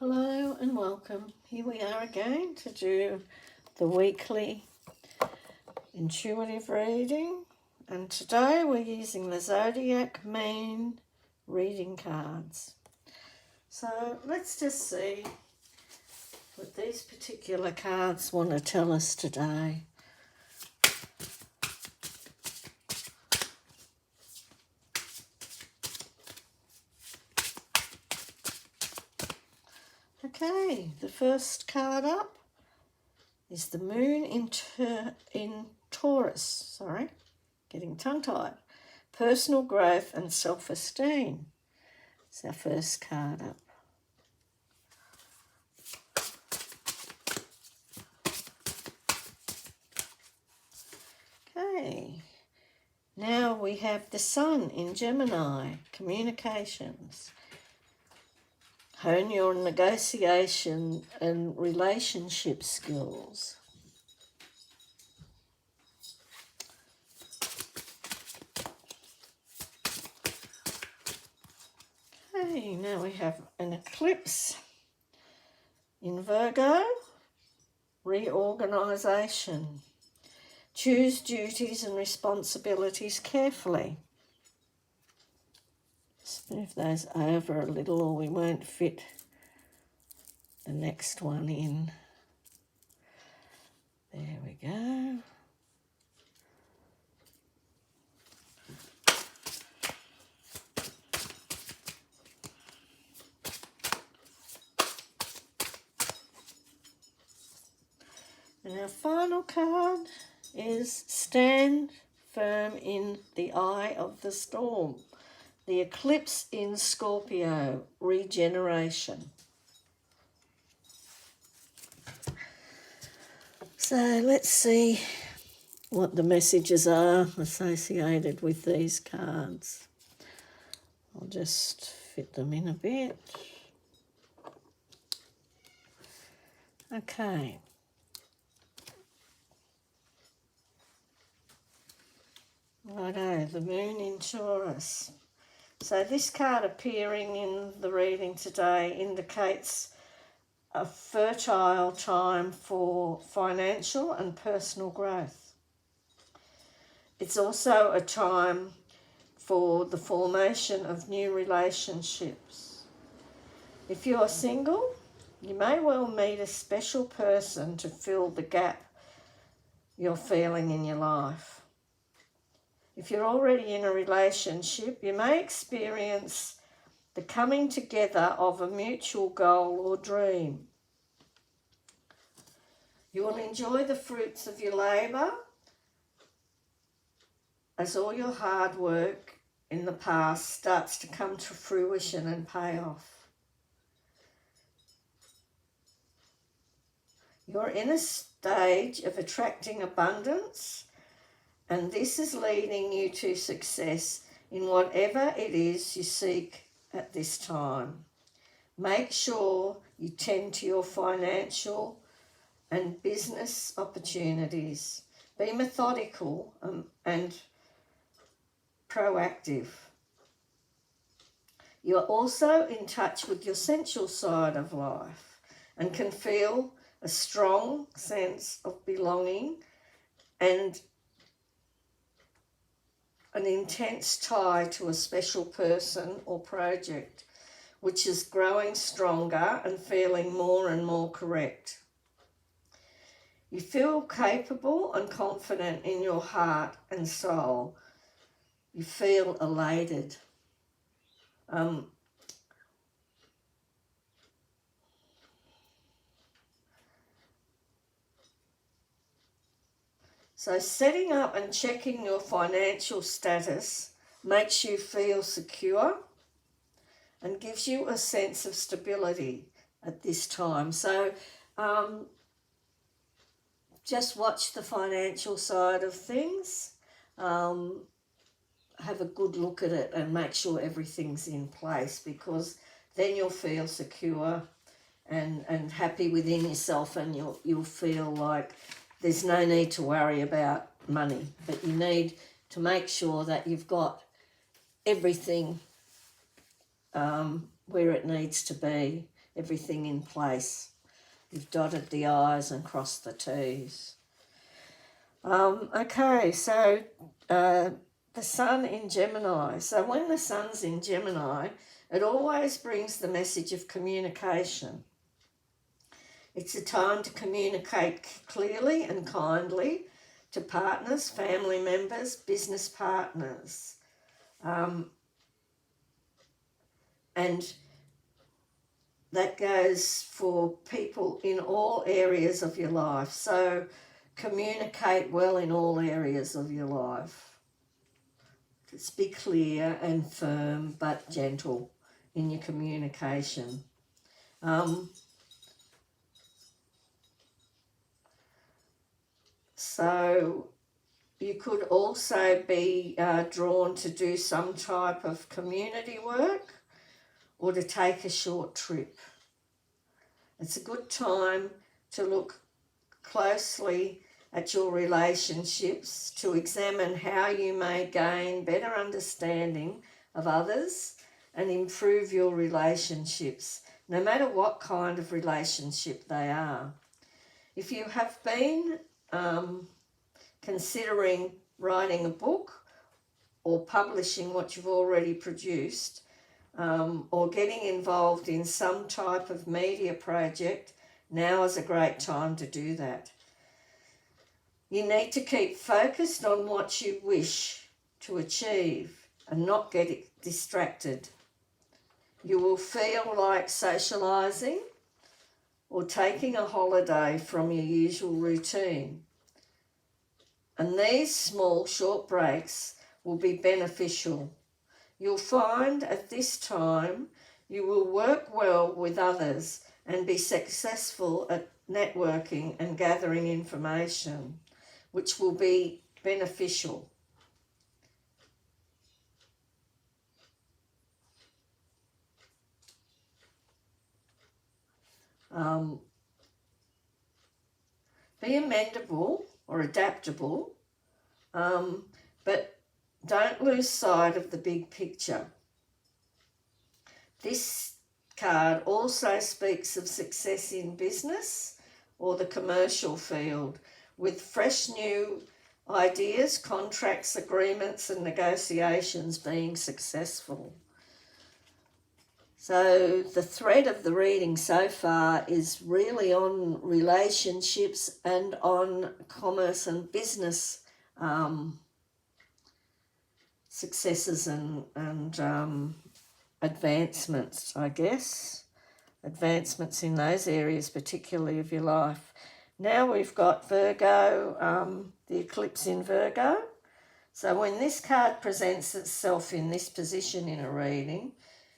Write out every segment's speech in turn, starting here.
Hello and welcome. Here we are again to do the weekly intuitive reading, and today we're using the Zodiac Mean reading cards. So let's just see what these particular cards want to tell us today. Okay, the first card up is the Moon in Taurus. Getting tongue-tied. Personal growth and self-esteem. It's our first card up. Okay, now we have the Sun in Gemini. Communications. Hone your negotiation and relationship skills. Okay, now we have an eclipse in Virgo. Reorganisation. Choose duties and responsibilities carefully. Just move those over a little or we won't fit the next one in. There we go. And our final card is Stand Firm in the Eye of the Storm. The eclipse in Scorpio, regeneration. So let's see what the messages are associated with these cards. I'll just fit them in a bit. Okay. Righto, the Moon in Taurus. So this card appearing in the reading today indicates a fertile time for financial and personal growth. It's also a time for the formation of new relationships. If you are single, you may well meet a special person to fill the gap you're feeling in your life. If you're already in a relationship, you may experience the coming together of a mutual goal or dream. You will enjoy the fruits of your labour as all your hard work in the past starts to come to fruition and pay off. You're in a stage of attracting abundance, and this is leading you to success in whatever it is you seek at this time. Make sure you tend to your financial and business opportunities. Be methodical and proactive. You are also in touch with your sensual side of life and can feel a strong sense of belonging and an intense tie to a special person or project, which is growing stronger and feeling more and more correct. You feel capable and confident in your heart and soul. You feel elated. So setting up and checking your financial status makes you feel secure and gives you a sense of stability at this time. So just watch the financial side of things. Have a good look at it and make sure everything's in place, because then you'll feel secure and happy within yourself, and you'll feel like there's no need to worry about money, but you need to make sure that you've got everything where it needs to be everything in place. You've dotted the I's and crossed the T's. Okay, so the sun in Gemini. So when the sun's in Gemini, it always brings the message of communication. It's a time to communicate clearly and kindly to partners, family members, business partners. And that goes for people in all areas of your life. So communicate well in all areas of your life. Just be clear and firm but gentle in your communication. So you could also be drawn to do some type of community work or to take a short trip. It's a good time to look closely at your relationships, to examine how you may gain better understanding of others and improve your relationships, no matter what kind of relationship they are. If you have been considering writing a book or publishing what you've already produced, or getting involved in some type of media project, now is a great time to do that. You need to keep focused on what you wish to achieve and not get distracted. You will feel like socialising or taking a holiday from your usual routine. And these small, short breaks will be beneficial. You'll find at this time you will work well with others and be successful at networking and gathering information, which will be beneficial. Be amendable or adaptable, but don't lose sight of the big picture. This card also speaks of success in business or the commercial field, with fresh new ideas, contracts, agreements and negotiations being successful. So the thread of the reading so far is really on relationships and on commerce and business successes and advancements, I guess. Advancements in those areas, particularly of your life. Now we've got Virgo, the eclipse in Virgo. So when this card presents itself in this position in a reading,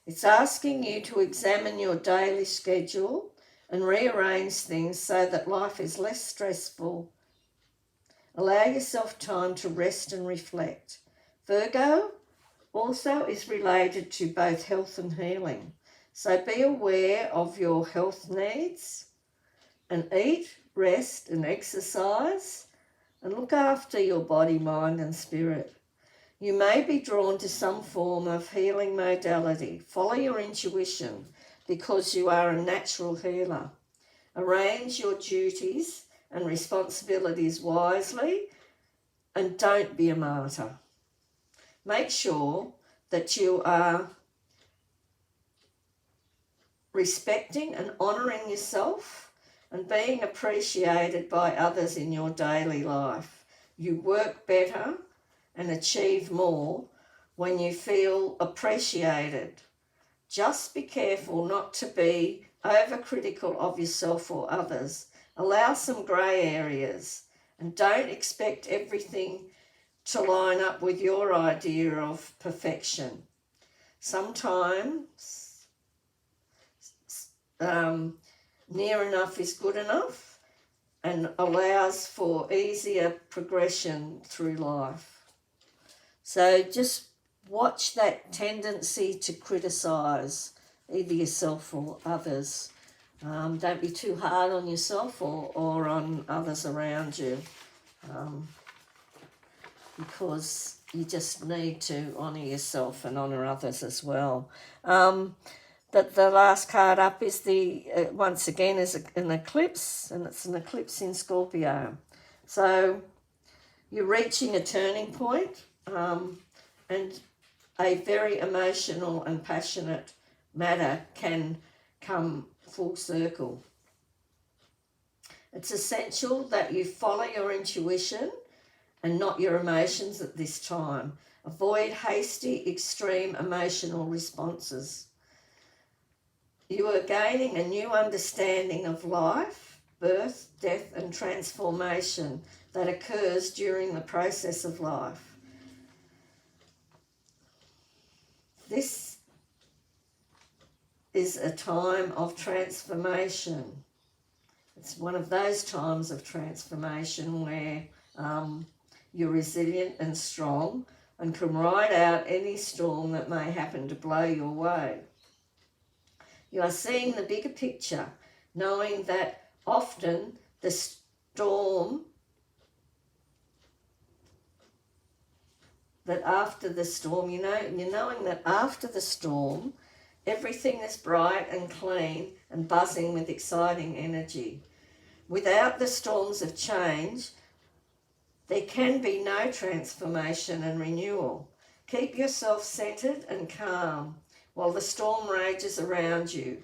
it's asking you to examine your daily schedule and rearrange things so that life is less stressful. Allow yourself time to rest and reflect. Virgo also is related to both health and healing. So be aware of your health needs and eat, rest and exercise and look after your body, mind and spirit. You may be drawn to some form of healing modality. Follow your intuition because you are a natural healer. Arrange your duties and responsibilities wisely and don't be a martyr. Make sure that you are respecting and honouring yourself and being appreciated by others in your daily life. You work better and achieve more when you feel appreciated. Just be careful not to be overcritical of yourself or others. Allow some grey areas and don't expect everything to line up with your idea of perfection. Sometimes near enough is good enough and allows for easier progression through life. So just watch that tendency to criticise either yourself or others. Don't be too hard on yourself or on others around you, because you just need to honour yourself and honour others as well. that the last card up is once again is an eclipse, and it's an eclipse in Scorpio. So you're reaching a turning point, and a very emotional and passionate matter can come full circle. It's essential that you follow your intuition and not your emotions at this time. Avoid hasty, extreme emotional responses. You are gaining a new understanding of life, birth, death, and transformation that occurs during the process of life. This is a time of transformation. It's one of those times of transformation where you're resilient and strong and can ride out any storm that may happen to blow your way. You are seeing the bigger picture, knowing that often the storm, that after the storm, you're knowing that after the storm, everything is bright and clean and buzzing with exciting energy. Without the storms of change, there can be no transformation and renewal. Keep yourself centered and calm while the storm rages around you.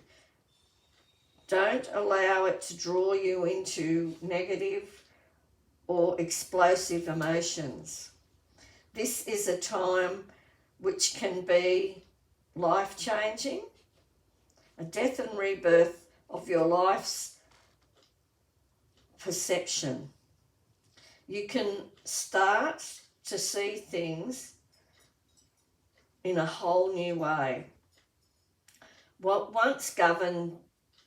Don't allow it to draw you into negative or explosive emotions. This is a time which can be life-changing, a death and rebirth of your life's perception. You can start to see things in a whole new way. What once governed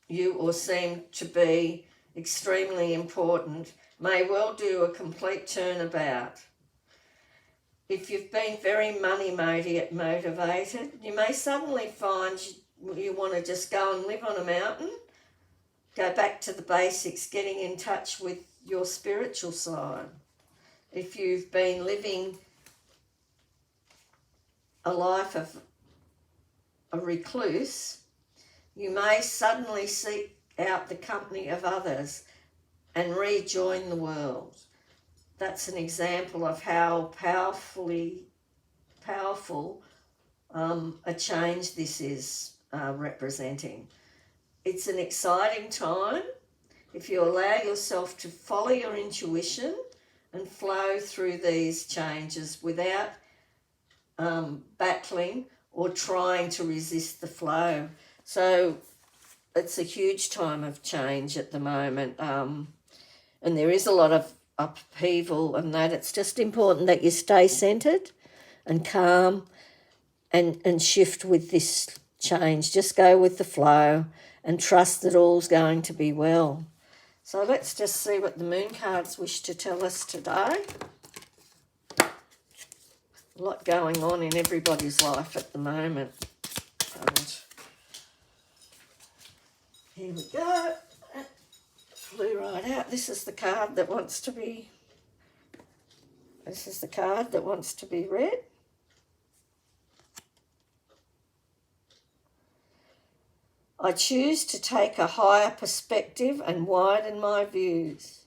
you or seemed to be extremely important may well do a complete turnabout. If you've been very money motivated, you may suddenly find you want to just go and live on a mountain, go back to the basics, getting in touch with your spiritual side. If you've been living a life of a recluse, you may suddenly seek out the company of others and rejoin the world. That's an example of how powerful a change this is representing. It's an exciting time if you allow yourself to follow your intuition and flow through these changes without battling or trying to resist the flow. So it's a huge time of change at the moment, and there is a lot of upheaval and that. It's just important that you stay centered and calm and shift with this change. Just go with the flow and trust that all's going to be well. So let's just see what the moon cards wish to tell us today. A lot going on in everybody's life at the moment. And here we go. Flew right out. This is the card that wants to be read. I choose to take a higher perspective and widen my views.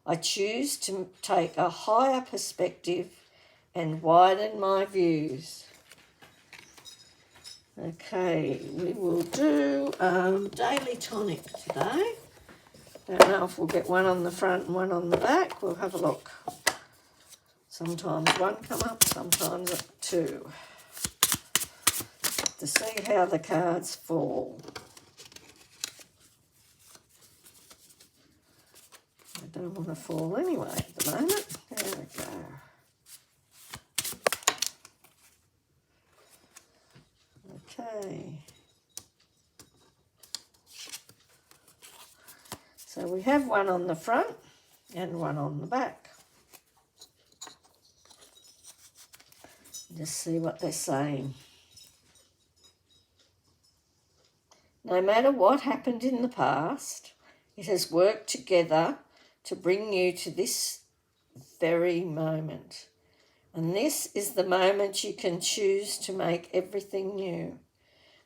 I choose to take a higher perspective and widen my views. Okay, we will do Daily Tonic today. Don't know if we'll get one on the front and one on the back. We'll have a look. Sometimes one come up, sometimes two. To see how the cards fall. I don't want to fall anyway at the moment. There we go. Okay. So we have one on the front and one on the back. Just see what they're saying. No matter what happened in the past, it has worked together to bring you to this very moment. And this is the moment you can choose to make everything new.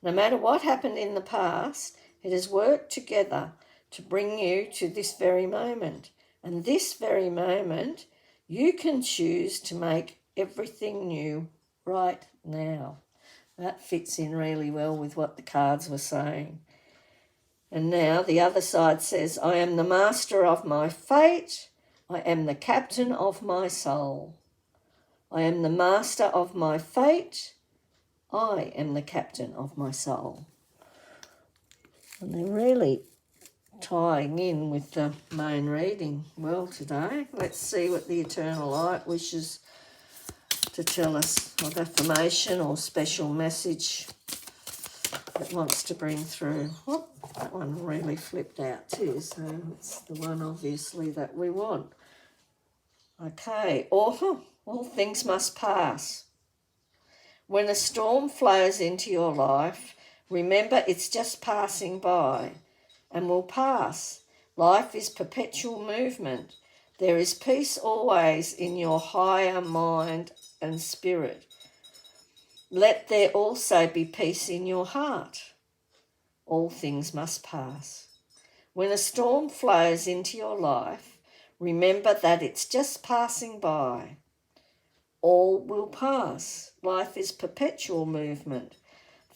No matter what happened in the past, it has worked together to bring you to this very moment. And this very moment, you can choose to make everything new right now. That fits in really well with what the cards were saying. And now the other side says, I am the master of my fate. I am the captain of my soul. I am the master of my fate. I am the captain of my soul. And they're really tying in with the main reading well today. Let's see what the Eternal Light wishes to tell us, of affirmation or special message it wants to bring through. Oh, that one really flipped out too, so it's the one obviously that we want. Okay, all things must pass. When a storm flows into your life, remember it's just passing by and will pass. Life is perpetual movement. There is peace always in your higher mind and spirit. Let there also be peace in your heart. All things must pass. When a storm flows into your life, remember that it's just passing by. All will pass. Life is perpetual movement.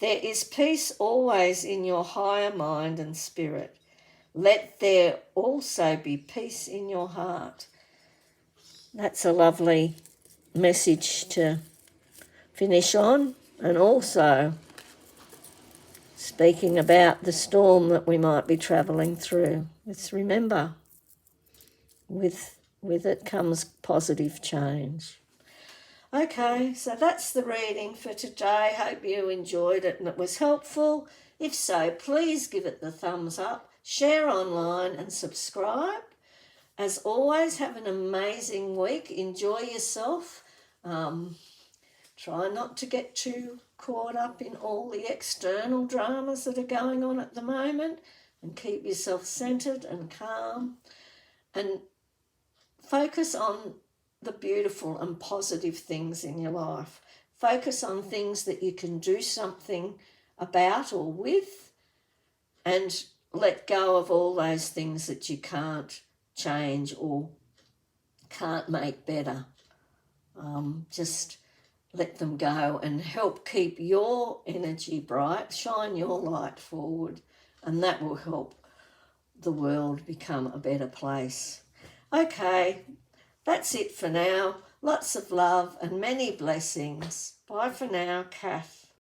There is peace always in your higher mind and spirit. Let there also be peace in your heart. That's a lovely message to finish on, and also speaking about the storm that we might be travelling through. Let's remember, with it comes positive change. Okay, so that's the reading for today. Hope you enjoyed it and it was helpful. If so, please give it the thumbs up, share online and subscribe. As always, have an amazing week. Enjoy yourself. Try not to get too caught up in all the external dramas that are going on at the moment, and keep yourself centred and calm, and focus on the beautiful and positive things in your life. Focus on things that you can do something about or with, and let go of all those things that you can't change or can't make better. Just let them go and help keep your energy bright, shine your light forward, and that will help the world become a better place. Okay, that's it for now. Lots of love and many blessings. Bye for now, Kath.